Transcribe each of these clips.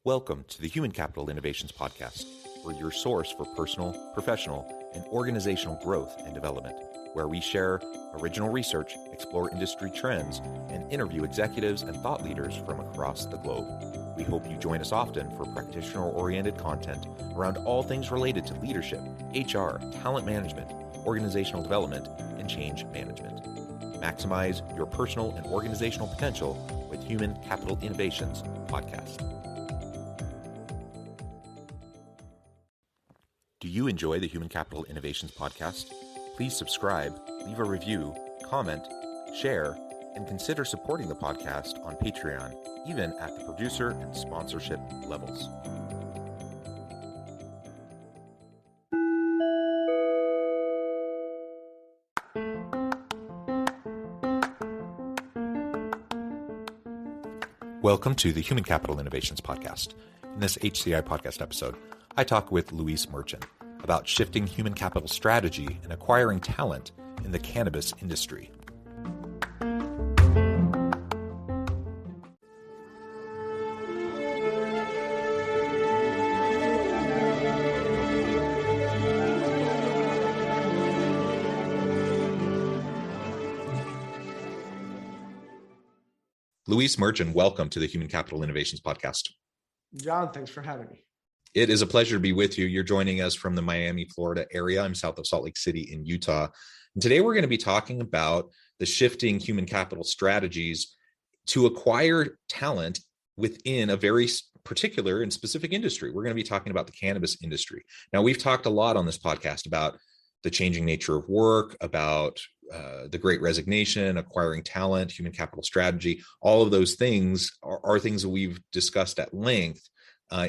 Welcome to the Human Capital Innovations Podcast. We're your source for personal, professional, and organizational growth and development, where we share original research, explore industry trends, and interview executives and thought leaders from across the globe. We hope you join us often for practitioner-oriented content around all things related to leadership, HR, talent management, organizational development, and change management. Maximize your personal and organizational potential with Human Capital Innovations Podcast. Do you enjoy the Human Capital Innovations Podcast? Please subscribe, leave a review, comment, share, and consider supporting the podcast on Patreon, even at the producer and sponsorship levels. Welcome to the Human Capital Innovations Podcast. In this HCI Podcast episode, I talk with Luis Merchant about shifting human capital strategy and acquiring talent in the cannabis industry. Luis Merchant, welcome to the Human Capital Innovations Podcast. John, thanks for having me. It is a pleasure to be with you. You're joining us from the Miami, Florida area. I'm south of Salt Lake City in Utah. And today we're going to be talking about the shifting human capital strategies to acquire talent within a very particular and specific industry. We're going to be talking about the cannabis industry. Now, we've talked a lot on this podcast about the changing nature of work, about the Great Resignation, acquiring talent, human capital strategy. All of those things are things that we've discussed at length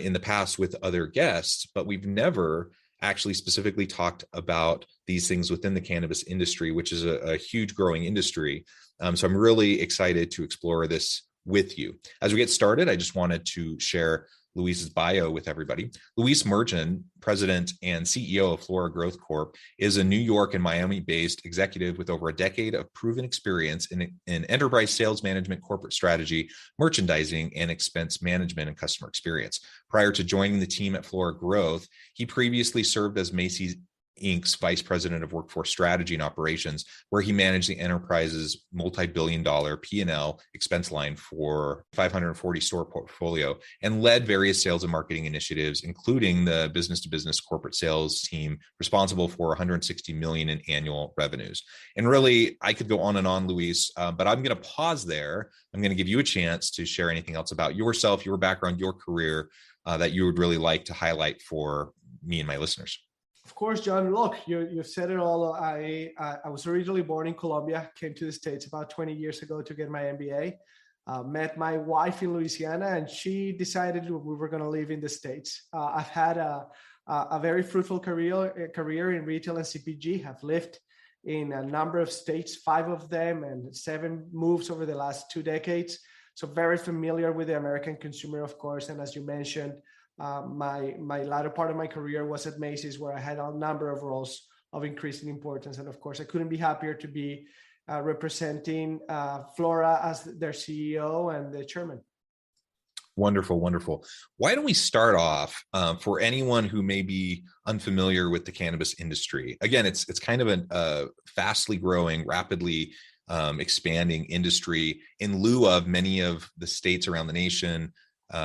in the past with other guests, but we've never actually specifically talked about these things within the cannabis industry, which is a huge growing industry. So I'm really excited to explore this with you. As we get started, I just wanted to share Luis's bio with everybody. Luis Merchant, President and CEO of PHRa Growth Corp, is a New York and Miami-based executive with over a decade of proven experience in enterprise sales management, corporate strategy, merchandising, and expense management and customer experience. Prior to joining the team at PHRa Growth, he previously served as Macy's Inc.'s Vice President of Workforce Strategy and Operations, where he managed the enterprise's multi-billion-dollar P&L expense line for 540 store portfolio and led various sales and marketing initiatives, including the business-to-business corporate sales team responsible for $160 million in annual revenues. And really, I could go on, Luis, but I'm going to pause there. I'm going to give you a chance to share anything else about yourself, your background, your career that you would really like to highlight for me and my listeners. Of course, John, look, you said it all. I was originally born in Colombia, came to the States about 20 years ago to get my MBA, met my wife in Louisiana, and she decided we were going to live in the States. I've had a very fruitful career in retail and CPG, have lived in a number of states, 5 of them, and 7 moves over the last 2 decades. So very familiar with the American consumer, of course. And as you mentioned, my latter part of my career was at Macy's, where I had a number of roles of increasing importance. And of course, I couldn't be happier to be representing PHRa as their CEO and the chairman. Wonderful, wonderful. Why don't we start off for anyone who may be unfamiliar with the cannabis industry? Again, it's kind of a fastly growing, rapidly expanding industry in lieu of many of the states around the nation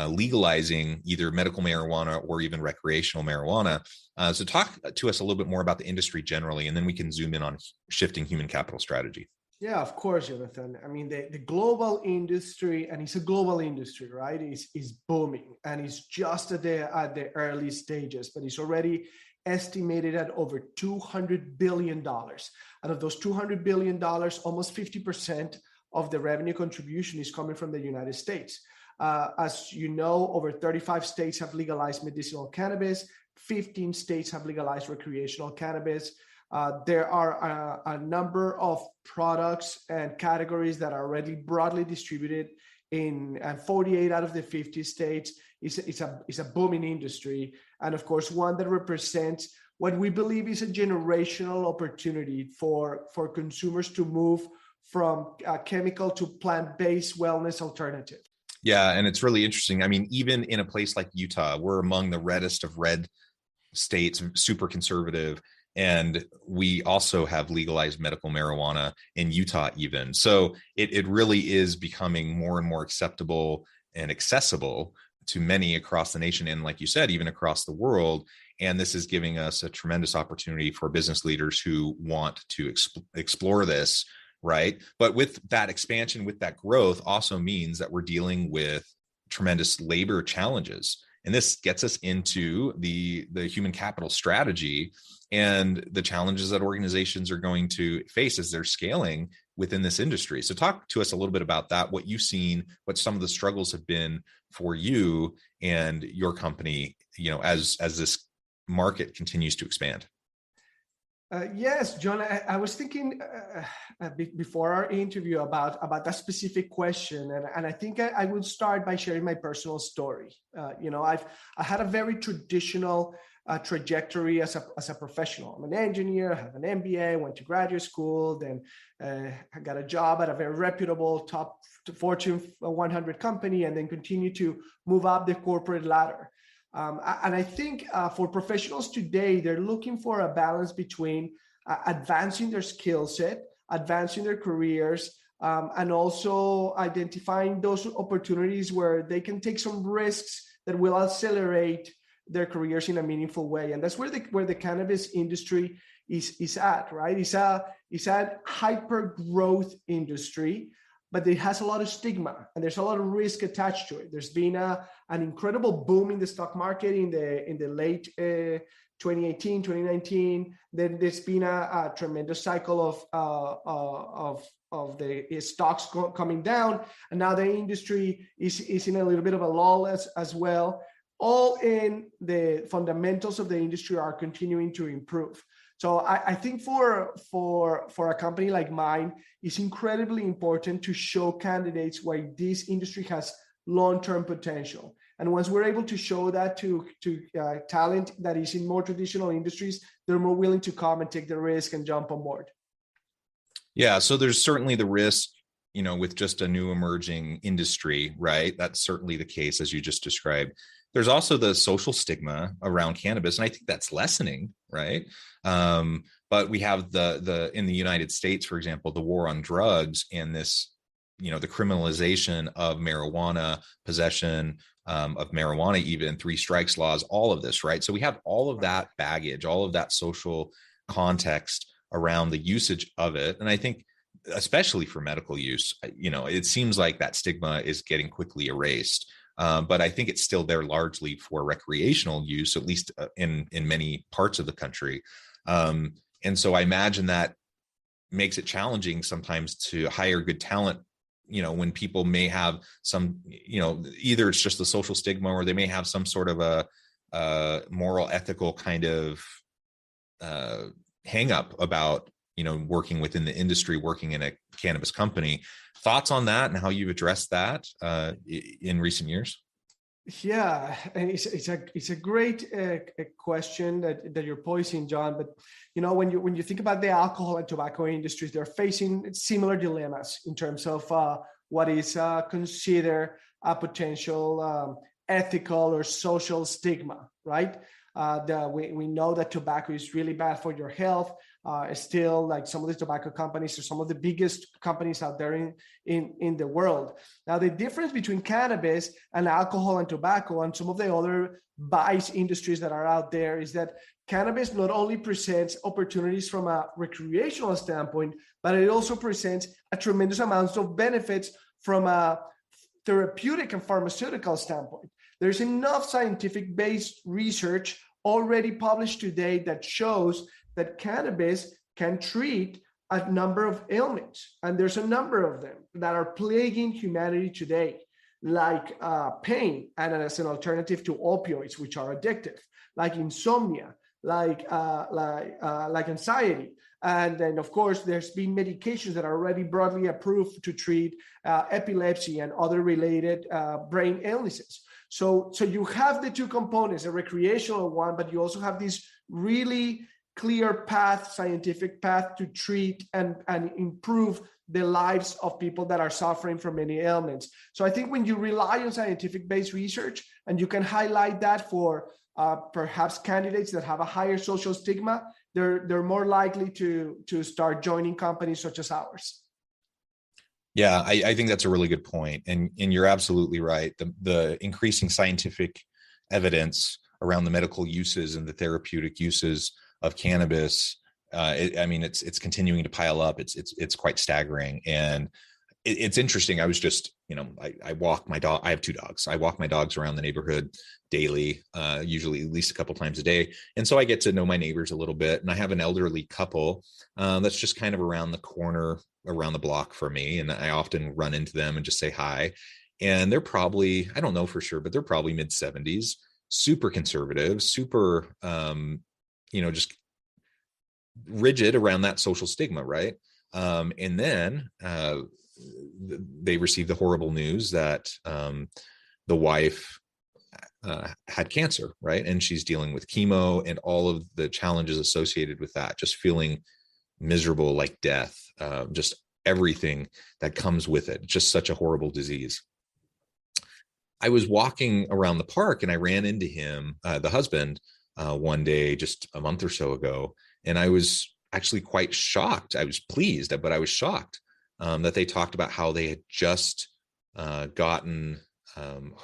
legalizing either medical marijuana or even recreational marijuana. So talk to us a little bit more about the industry generally, and then we can zoom in on shifting human capital strategy. Yeah, of course, Jonathan. I mean, the global industry, and it's a global industry, right? Is booming, and it's just at the early stages, but it's already estimated at over $200 billion. Out of those $200 billion, almost 50% of the revenue contribution is coming from the United States. As you know, over 35 states have legalized medicinal cannabis. 15 states have legalized recreational cannabis. There are a number of products and categories that are already broadly distributed in 48 out of the 50 states. It's a booming industry. And of course, one that represents what we believe is a generational opportunity for consumers to move from chemical to plant-based wellness alternative. Yeah, and it's really interesting. I mean, even in a place like Utah, we're among the reddest of red states, super conservative, and we also have legalized medical marijuana in Utah even. So it really is becoming more and more acceptable and accessible to many across the nation, and like you said, even across the world. And this is giving us a tremendous opportunity for business leaders who want to explore this, right? But with that expansion, with that growth, also means that we're dealing with tremendous labor challenges. And this gets us into the human capital strategy and the challenges that organizations are going to face as they're scaling within this industry. So talk to us a little bit about that, what you've seen, what some of the struggles have been for you and your company, as this market continues to expand. Yes, John, I was thinking before our interview about that specific question. And I think I would start by sharing my personal story. I had a very traditional trajectory as a professional. I'm an engineer, I have an MBA, went to graduate school, then I got a job at a very reputable top Fortune 100 company, and then continued to move up the corporate ladder. And I think for professionals today, they're looking for a balance between advancing their skill set, advancing their careers, and also identifying those opportunities where they can take some risks that will accelerate their careers in a meaningful way. And that's where the cannabis industry is at, right? It's a hyper growth industry, but it has a lot of stigma and there's a lot of risk attached to it. There's been an incredible boom in the stock market in the late 2018, 2019. Then there's been a tremendous cycle of the stocks coming down, and now the industry is in a little bit of a lull as well. All in the fundamentals of the industry are continuing to improve. So I think for a company like mine, it's incredibly important to show candidates why this industry has long-term potential. And once we're able to show that to talent that is in more traditional industries, they're more willing to come and take the risk and jump on board. Yeah, so there's certainly the risk, with just a new emerging industry, right? That's certainly the case, as you just described. There's also the social stigma around cannabis, and I think that's lessening, right? But we have the in the United States, for example, the war on drugs and this, the criminalization of marijuana, possession of marijuana, even 3 strikes laws, all of this, right? So we have all of that baggage, all of that social context around the usage of it. And I think, especially for medical use, it seems like that stigma is getting quickly erased. But I think it's still there largely for recreational use, at least in many parts of the country. And so I imagine that makes it challenging sometimes to hire good talent, when people may have some, either it's just the social stigma or they may have some sort of a moral, ethical kind of hang up about, working within the industry, working in a cannabis company. Thoughts on that and how you've addressed that in recent years? Yeah, and it's a great question that you're posing, John. But when you think about the alcohol and tobacco industries, they're facing similar dilemmas in terms of what is considered a potential ethical or social stigma, right? We know that tobacco is really bad for your health. Still, like some of the tobacco companies are some of the biggest companies out there in the world. Now, the difference between cannabis and alcohol and tobacco and some of the other vice industries that are out there is that cannabis not only presents opportunities from a recreational standpoint, but it also presents a tremendous amount of benefits from a therapeutic and pharmaceutical standpoint. There's enough scientific-based research already published today that shows that cannabis can treat a number of ailments. And there's a number of them that are plaguing humanity today, like pain, and as an alternative to opioids, which are addictive, like insomnia, like anxiety. And then, of course, there's been medications that are already broadly approved to treat epilepsy and other related brain illnesses. So you have the two components, a recreational one, but you also have these really clear path, scientific path to treat and improve the lives of people that are suffering from many ailments. So I think when you rely on scientific-based research and you can highlight that for perhaps candidates that have a higher social stigma, they're more likely to start joining companies such as ours. Yeah, I think that's a really good point. And you're absolutely right. The increasing scientific evidence around the medical uses and the therapeutic uses of cannabis, it's continuing to pile up. It's quite staggering. And it's interesting. I was just, I walk my dog. I have two dogs. I walk my dogs around the neighborhood daily, usually at least a couple times a day. And so I get to know my neighbors a little bit. And I have an elderly couple that's just kind of around the corner, around the block from me. And I often run into them and just say hi. And they're probably, I don't know for sure, but they're probably mid 70s, super conservative, super, just rigid around that social stigma. Right. And then they received the horrible news that the wife had cancer, right? And she's dealing with chemo and all of the challenges associated with that, just feeling miserable like death, just everything that comes with it. Just such a horrible disease. I was walking around the park and I ran into him, the husband, one day just a month or so ago. And I was actually quite shocked. I was pleased, but I was shocked that they talked about how they had just gotten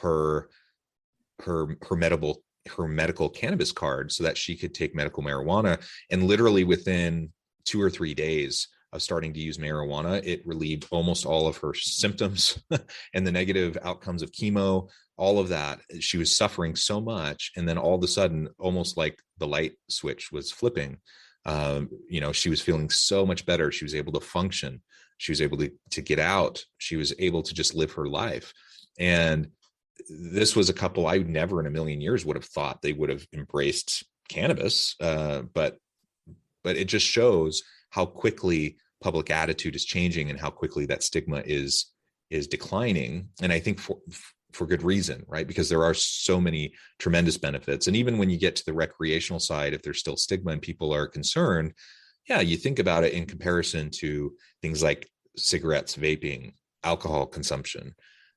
her medical cannabis card so that she could take medical marijuana. And literally within 2 or 3 days of starting to use marijuana, it relieved almost all of her symptoms and the negative outcomes of chemo, all of that. She was suffering so much. And then all of a sudden, almost like the light switch was flipping. She was feeling so much better. She was able to function. She was able to get out. She was able to just live her life. And this was a couple I never in a million years would have thought they would have embraced cannabis. But it just shows how quickly public attitude is changing and how quickly that stigma is declining. And I think for good reason, right? Because there are so many tremendous benefits. And even when you get to the recreational side, if there's still stigma and people are concerned, yeah, you think about it in comparison to things like cigarettes, vaping, alcohol consumption.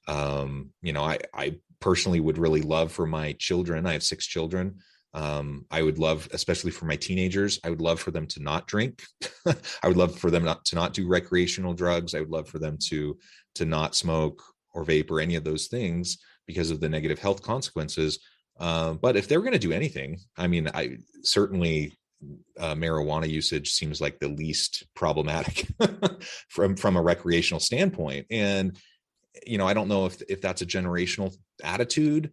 I personally would really love for my children. I have 6 children. I would love, especially for my teenagers, I would love for them to not drink. I would love for them to not do recreational drugs. I would love for them to not smoke or vape or any of those things because of the negative health consequences. But if they're going to do anything, I certainly marijuana usage seems like the least problematic from a recreational standpoint. And I don't know if that's a generational attitude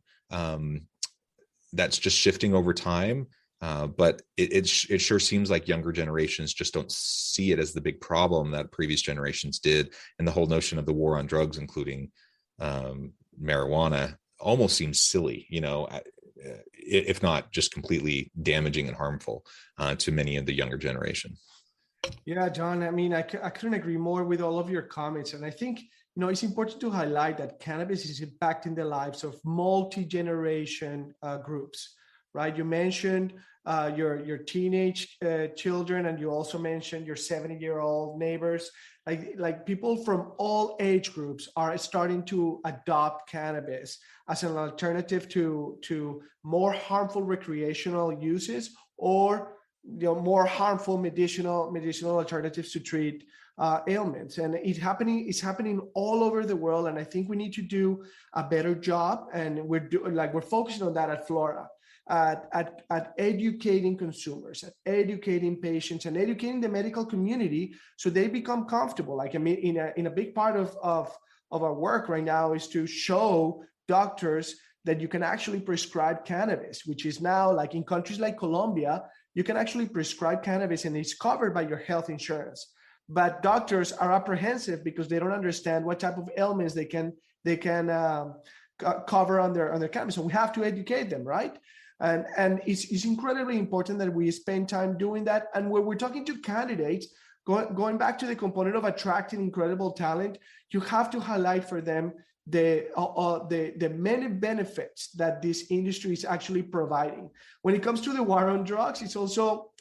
that's just shifting over time. But it sure seems like younger generations just don't see it as the big problem that previous generations did. And the whole notion of the war on drugs, including marijuana, almost seems silly, if not just completely damaging and harmful to many of the younger generation. Yeah, John, I couldn't agree more with all of your comments. And I think, it's important to highlight that cannabis is impacting the lives of multi-generation groups, right? You mentioned your teenage children, and you also mentioned your 70-year-old neighbors. Like people from all age groups are starting to adopt cannabis as an alternative to more harmful recreational uses or more harmful medicinal alternatives to treat ailments. And it's happening all over the world. And I think we need to do a better job. And we're focusing on that at PHRa, at educating consumers, at educating patients, and educating the medical community so they become comfortable. In a big part of our work right now is to show doctors that you can actually prescribe cannabis, which is now, like in countries like Colombia, you can actually prescribe cannabis and it's covered by your health insurance. But doctors are apprehensive because they don't understand what type of ailments they can cover on their cannabis. So we have to educate them, right? And it's incredibly important that we spend time doing that. And when we're talking to candidates, going back to the component of attracting incredible talent, you have to highlight for them the many benefits that this industry is actually providing. When it comes to the war on drugs, it's also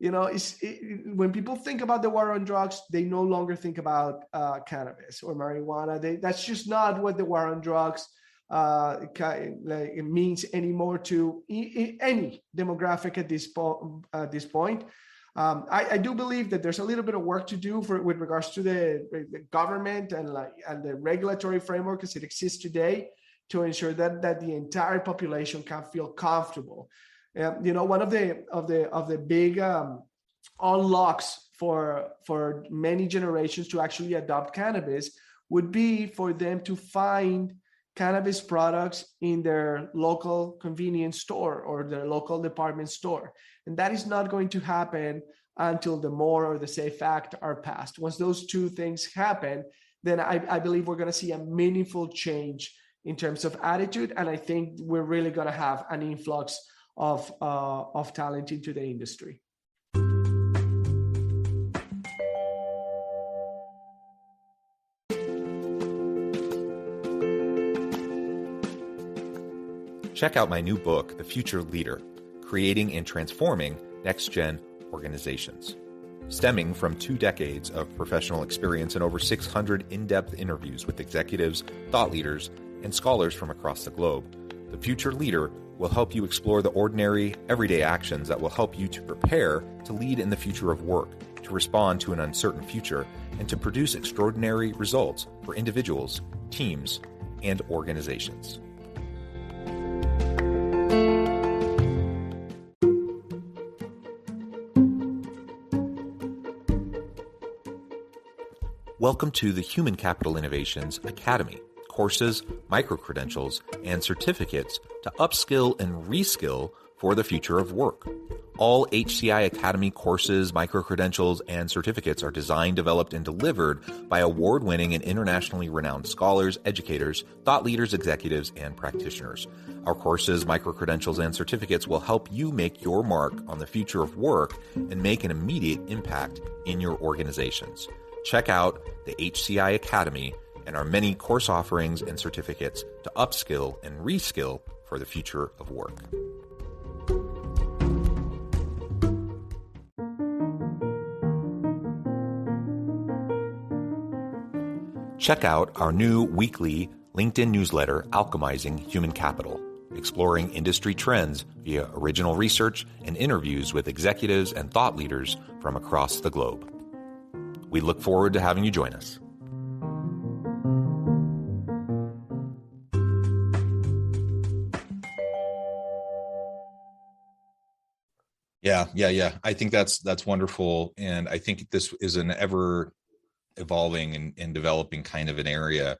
when people think about the war on drugs, they no longer think about cannabis or marijuana. That's just not what the war on drugs it means anymore to any demographic at this point. I do believe that there's a little bit of work to do with regards to the government and the regulatory framework as it exists today to ensure that the entire population can feel comfortable. One of the big unlocks for many generations to actually adopt cannabis would be for them to find cannabis products in their local convenience store or their local department store. And that is not going to happen until the MORE or the SAFE Act are passed. Once those two things happen, then I believe we're going to see a meaningful change in terms of attitude. And I think we're really going to have an influx of talent into the industry. Check out my new book, The Future Leader, Creating and Transforming Next-Gen Organizations. Stemming from 2 decades of professional experience and over 600 in-depth interviews with executives, thought leaders, and scholars from across the globe, The Future Leader will help you explore the ordinary, everyday actions that will help you to prepare to lead in the future of work, to respond to an uncertain future, and to produce extraordinary results for individuals, teams, and organizations. Welcome to the Human Capital Innovations Academy. Courses, micro-credentials, and certificates to upskill and reskill for the future of work. All HCI Academy courses, micro-credentials, and certificates are designed, developed, and delivered by award-winning and internationally renowned scholars, educators, thought leaders, executives, and practitioners. Our courses, micro-credentials, and certificates will help you make your mark on the future of work and make an immediate impact in your organizations. Check out the HCI Academy and our many course offerings and certificates to upskill and reskill for the future of work. Check out our new weekly LinkedIn newsletter, Alchemizing Human Capital, exploring industry trends via original research and interviews with executives and thought leaders from across the globe. We look forward to having you join us. Yeah. I think that's wonderful. And I think this is an ever evolving and developing kind of an area.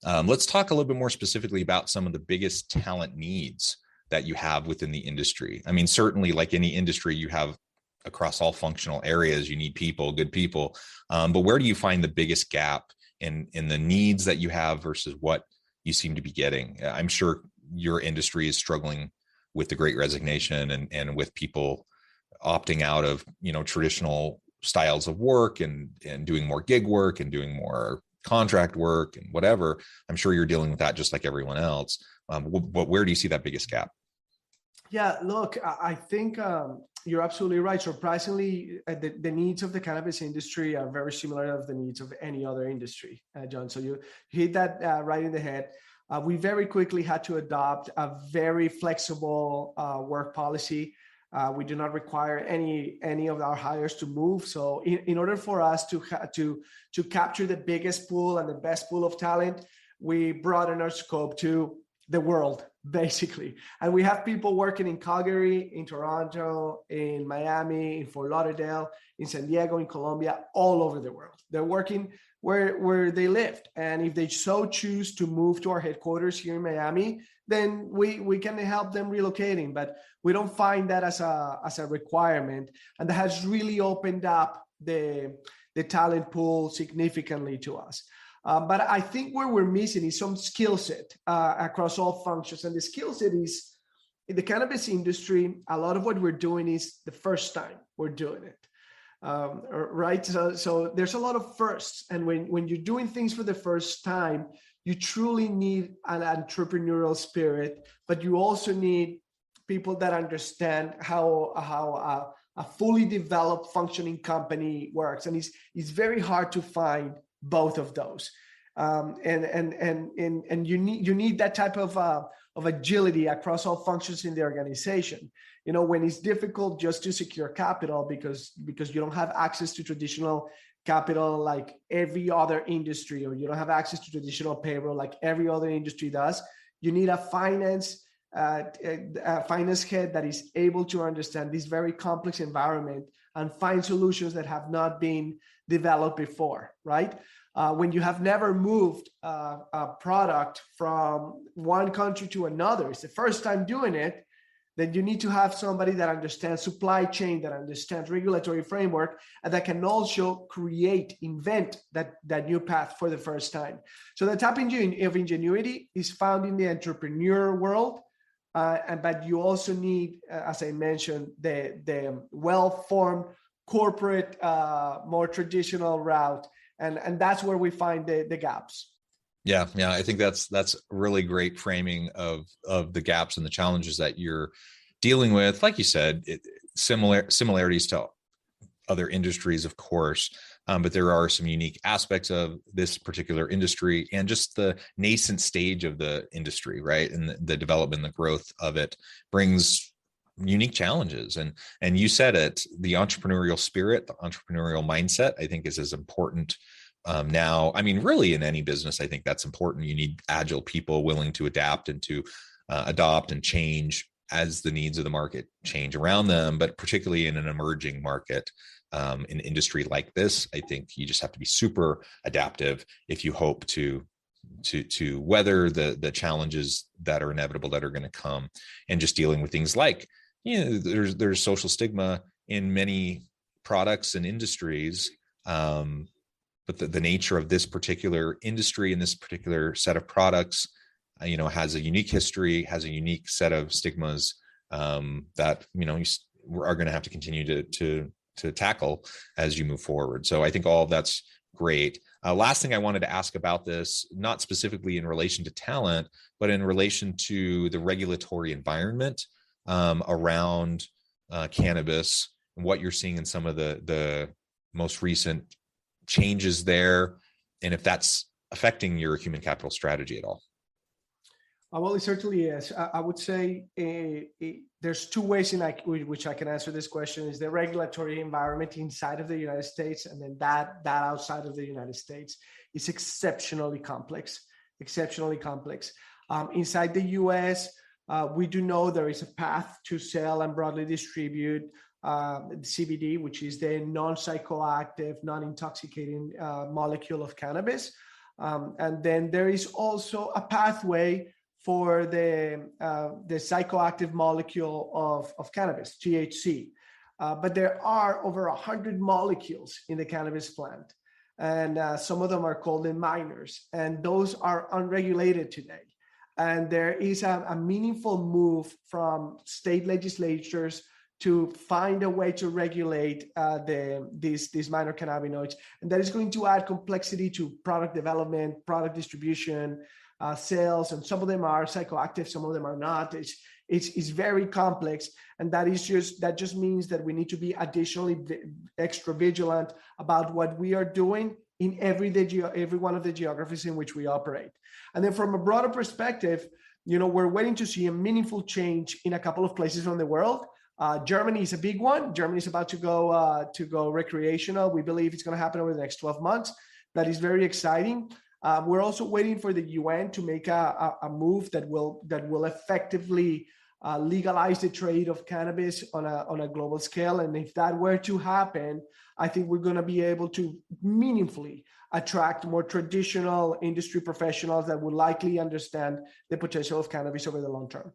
Let's talk a little bit more specifically about some of the biggest talent needs that you have within the industry. I mean, certainly like any industry, you have across all functional areas, you need people, good people. But where do you find the biggest gap in the needs that you have versus what you seem to be getting? I'm sure your industry is struggling with the Great Resignation and with people opting out of, traditional styles of work and doing more gig work and doing more contract work and whatever. I'm sure you're dealing with that just like everyone else. But where do you see that biggest gap? Yeah, look, I think you're absolutely right. Surprisingly, the needs of the cannabis industry are very similar to the needs of any other industry, John. So you hit that right in the head. We very quickly had to adopt a very flexible work policy. We do not require any of our hires to move. So in order for us to capture the biggest pool and the best pool of talent, we broaden our scope to the world, basically. And we have people working in Calgary, in Toronto, in Miami, in Fort Lauderdale, in San Diego, in Colombia, all over the world. They're working where they lived. And if they so choose to move to our headquarters here in Miami, then we can help them relocating. But we don't find that as a requirement. And that has really opened up the talent pool significantly to us. But I think where we're missing is some skill set across all functions. And the skill set is, in the cannabis industry, a lot of what we're doing is the first time we're doing it. Right? So there's a lot of firsts. And when you're doing things for the first time, you truly need an entrepreneurial spirit, but you also need people that understand how a fully developed functioning company works. And it's very hard to find both of those. And you need that type of agility across all functions in the organization. When it's difficult just to secure capital because you don't have access to traditional capital like every other industry, or you don't have access to traditional payroll like every other industry does, you need a finance head that is able to understand this very complex environment and find solutions that have not been developed before, right? When you have never moved a product from one country to another, it's the first time doing it, then you need to have somebody that understands supply chain, that understands regulatory framework, and that can also invent that new path for the first time. So the type of ingenuity is found in the entrepreneur world, but you also need, as I mentioned, the well-formed corporate, more traditional route. And that's where we find the gaps. Yeah. I think that's really great framing of the gaps and the challenges that you're dealing with. Like you said, similarities to other industries, of course, but there are some unique aspects of this particular industry and just the nascent stage of the industry, right? And the development, the growth of it brings unique challenges. And you said it, the entrepreneurial spirit, the entrepreneurial mindset, I think is as important now. I mean, really in any business, I think that's important. You need agile people willing to adapt and to adopt and change as the needs of the market change around them, but particularly in an emerging market, in industry like this, I think you just have to be super adaptive if you hope to weather the challenges that are inevitable, that are going to come, and just dealing with things like, there's social stigma in many products and industries, but the nature of this particular industry and this particular set of products, has a unique history, has a unique set of stigmas that you are going to have to continue to tackle as you move forward. So I think all of that's great. Last thing I wanted to ask about this, not specifically in relation to talent, but in relation to the regulatory environment around cannabis, and what you're seeing in some of the most recent changes there, and if that's affecting your human capital strategy at all. Well, it certainly is. I would say there's two ways in which I can answer this question: is the regulatory environment inside of the United States, and then that outside of the United States is exceptionally complex. Inside the US, we do know there is a path to sell and broadly distribute CBD, which is the non-psychoactive, non-intoxicating molecule of cannabis. And then there is also a pathway for the psychoactive molecule of cannabis, THC. But there are over 100 molecules in the cannabis plant, and some of them are called in minors, and those are unregulated today. And there is a meaningful move from state legislatures to find a way to regulate these minor cannabinoids, and that is going to add complexity to product development, product distribution, sales, and some of them are psychoactive, some of them are not. It's very complex, and that just means that we need to be additionally extra vigilant about what we are doing in every one of the geographies in which we operate. And then from a broader perspective, we're waiting to see a meaningful change in a couple of places around the world. Germany is a big one. Germany is about to go recreational. We believe it's going to happen over the next 12 months. That is very exciting. We're also waiting for the UN to make a move that will effectively legalize the trade of cannabis on a global scale. And if that were to happen, I think we're going to be able to meaningfully attract more traditional industry professionals that would likely understand the potential of cannabis over the long term.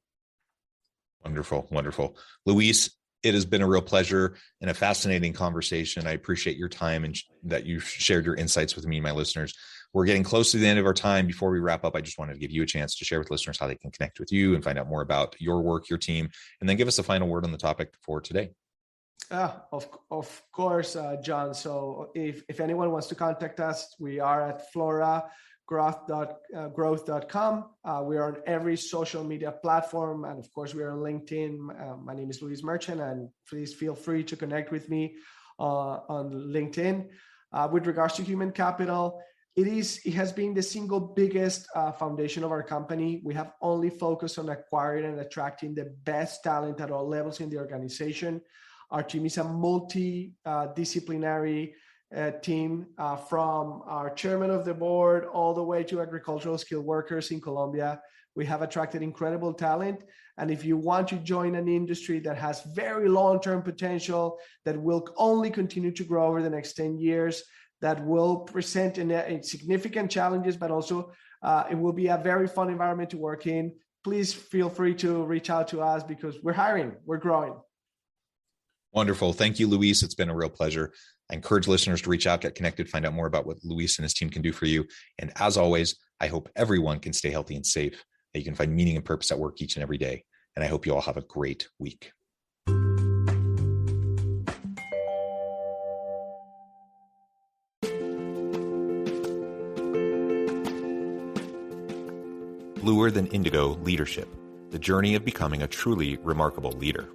Wonderful. Luis, it has been a real pleasure and a fascinating conversation. I appreciate your time and that you've shared your insights with me and my listeners. We're getting close to the end of our time. Before we wrap up, I just wanted to give you a chance to share with listeners how they can connect with you and find out more about your work, your team, and then give us a final word on the topic for today. Of course, John. So if anyone wants to contact us, we are at PHRa growth.com. We are on every social media platform. And of course, we are on LinkedIn. My name is Luis Merchant, and please feel free to connect with me on LinkedIn. With regards to human capital, it has been the single biggest foundation of our company. We have only focused on acquiring and attracting the best talent at all levels in the organization. Our team is a multidisciplinary team, from our chairman of the board all the way to agricultural skilled workers in Colombia. We have attracted incredible talent. And if you want to join an industry that has very long-term potential, that will only continue to grow over the next 10 years, that will present significant challenges, but also it will be a very fun environment to work in, please feel free to reach out to us because we're hiring, we're growing. Wonderful. Thank you, Luis. It's been a real pleasure. I encourage listeners to reach out, get connected, find out more about what Luis and his team can do for you. And as always, I hope everyone can stay healthy and safe, that you can find meaning and purpose at work each and every day. And I hope you all have a great week. Bluer Than Indigo Leadership, the journey of becoming a truly remarkable leader.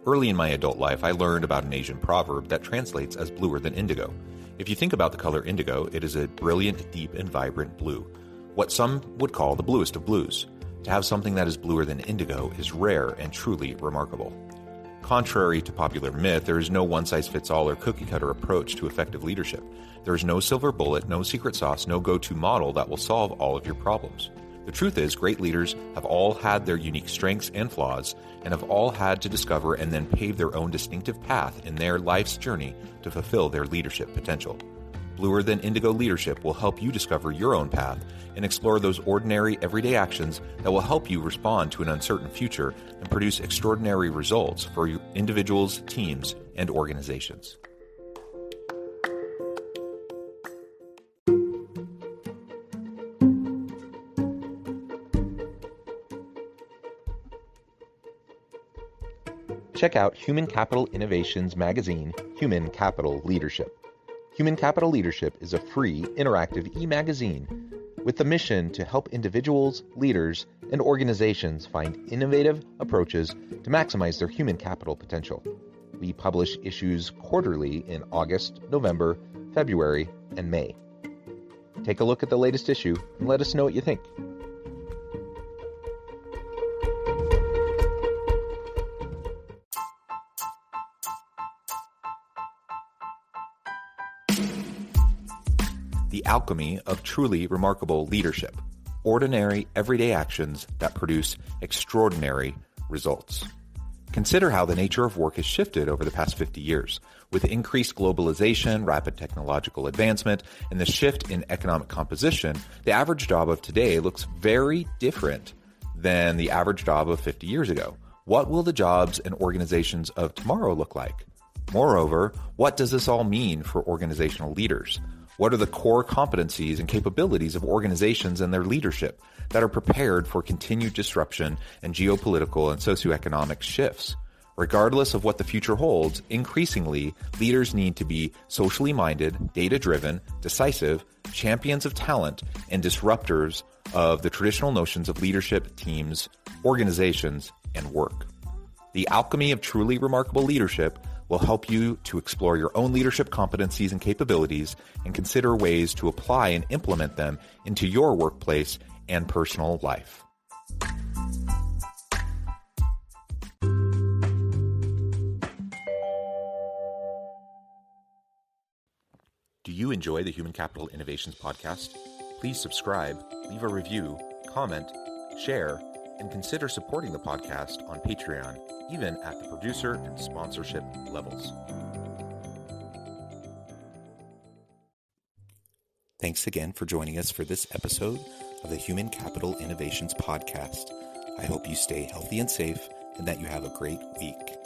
Early in my adult life, I learned about an Asian proverb that translates as bluer than indigo. If you think about the color indigo, it is a brilliant, deep, and vibrant blue, what some would call the bluest of blues. To have something that is bluer than indigo is rare and truly remarkable. Contrary to popular myth, there is no one-size-fits-all or cookie-cutter approach to effective leadership. There is no silver bullet, no secret sauce, no go-to model that will solve all of your problems. The truth is, great leaders have all had their unique strengths and flaws, and have all had to discover and then pave their own distinctive path in their life's journey to fulfill their leadership potential. Bluer Than Indigo Leadership will help you discover your own path and explore those ordinary, everyday actions that will help you respond to an uncertain future and produce extraordinary results for individuals, teams, and organizations. Check out Human Capital Innovations magazine, Human Capital Leadership. Human Capital Leadership is a free, interactive e-magazine with the mission to help individuals, leaders, and organizations find innovative approaches to maximize their human capital potential. We publish issues quarterly in August, November, February, and May. Take a look at the latest issue and let us know what you think. The alchemy of truly remarkable leadership. Ordinary, everyday actions that produce extraordinary results. Consider how the nature of work has shifted over the past 50 years. With increased globalization, rapid technological advancement, and the shift in economic composition, the average job of today looks very different than the average job of 50 years ago. What will the jobs and organizations of tomorrow look like? Moreover, what does this all mean for organizational leaders? What are the core competencies and capabilities of organizations and their leadership that are prepared for continued disruption and geopolitical and socioeconomic shifts? Regardless of what the future holds, increasingly, leaders need to be socially minded, data-driven, decisive, champions of talent, and disruptors of the traditional notions of leadership, teams, organizations, and work. The alchemy of truly remarkable leadership will help you to explore your own leadership competencies and capabilities and consider ways to apply and implement them into your workplace and personal life. Do you enjoy the Human Capital Innovations podcast? Please subscribe, leave a review, comment, share, and consider supporting the podcast on Patreon, even at the producer and sponsorship levels. Thanks again for joining us for this episode of the Human Capital Innovations podcast. I hope you stay healthy and safe and that you have a great week.